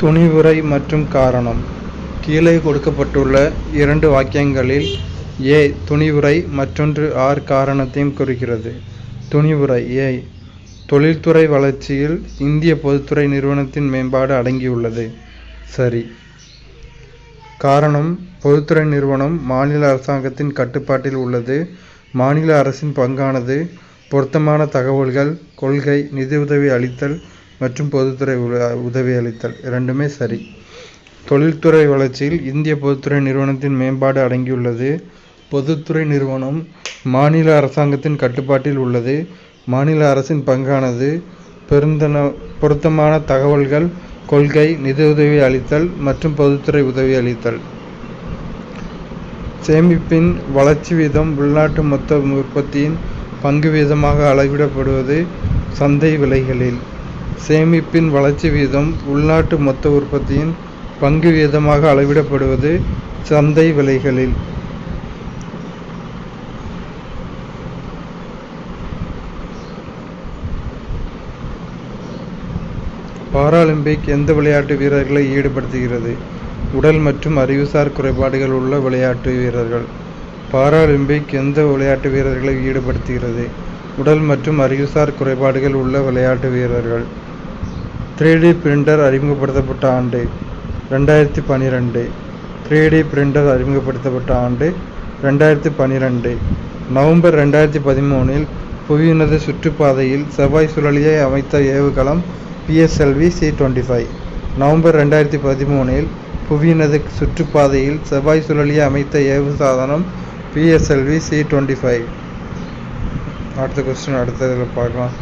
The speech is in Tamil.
துணிவுரை மற்றும் காரணம். கீழே கொடுக்கப்பட்டுள்ள 2 வாக்கியங்களில் ஏ துணிவுரை மற்றொன்று ஆர் காரணத்தையும் குறிக்கிறது. துணிவுரை ஏ. தொழில்துறை வளர்ச்சியில் இந்திய பொதுத்துறை நிறுவனத்தின் மேம்பாடு அடங்கியுள்ளது. சரி. காரணம்: பொதுத்துறை நிறுவனம் மாநில அரசாங்கத்தின் கட்டுப்பாட்டில் உள்ளது. மாநில அரசின் பங்கானது பொருத்தமான தகவல்கள், கொள்கை, நிதியுதவி அளித்தல் மற்றும் பொதுத்துறை உதவி அளித்தல் இரண்டுமே சரி. தொழில்துறை வளர்ச்சியில் இந்திய பொதுத்துறை நிறுவனத்தின் மேம்பாடு அடங்கியுள்ளது. பொதுத்துறை நிறுவனம் மாநில அரசாங்கத்தின் கட்டுப்பாட்டில் உள்ளது. மாநில அரசின் பங்கானது பொருத்தமான தகவல்கள், கொள்கை, நிதியுதவி அளித்தல் மற்றும் பொதுத்துறை உதவி அளித்தல். சேமிப்பின் வளர்ச்சி வீதம் உள்நாட்டு மொத்த உற்பத்தியின் பங்கு வீதமாக அளவிடப்படுவது சந்தை விலைகளில். சேமிப்பின் வளர்ச்சி வீதம் உள்நாட்டு மொத்த உற்பத்தியின் பங்கு வீதமாக அளவிடப்படுவது சந்தை விலைகளில். பாராலிம்பிக் எந்த விளையாட்டு வீரர்களை ஈடுபடுத்துகிறது? உடல் மற்றும் அறிவுசார் குறைபாடுகள் உள்ள விளையாட்டு வீரர்கள். பாராலிம்பிக் எந்த விளையாட்டு வீரர்களை ஈடுபடுத்துகிறது? உடல் மற்றும் அறிவுசார் குறைபாடுகள் உள்ள விளையாட்டு வீரர்கள். 3D பிரிண்டர் அறிமுகப்படுத்தப்பட்ட ஆண்டு 2012. 3D பிரிண்டர் அறிமுகப்படுத்தப்பட்ட ஆண்டு 2012. நவம்பர் 2013இல் புவியினது சுற்றுப்பாதையில் செவ்வாய் சுழலியை அமைத்த ஏவுகலம் PSLV C-25. நவம்பர் 2013இல் புவியினது சுற்றுப்பாதையில் செவ்வாய் சுழலியை அமைத்த ஏவு சாதனம் PSLV C-25. அடுத்த கொஸ்டின் அடுத்ததில் பார்க்கலாம்.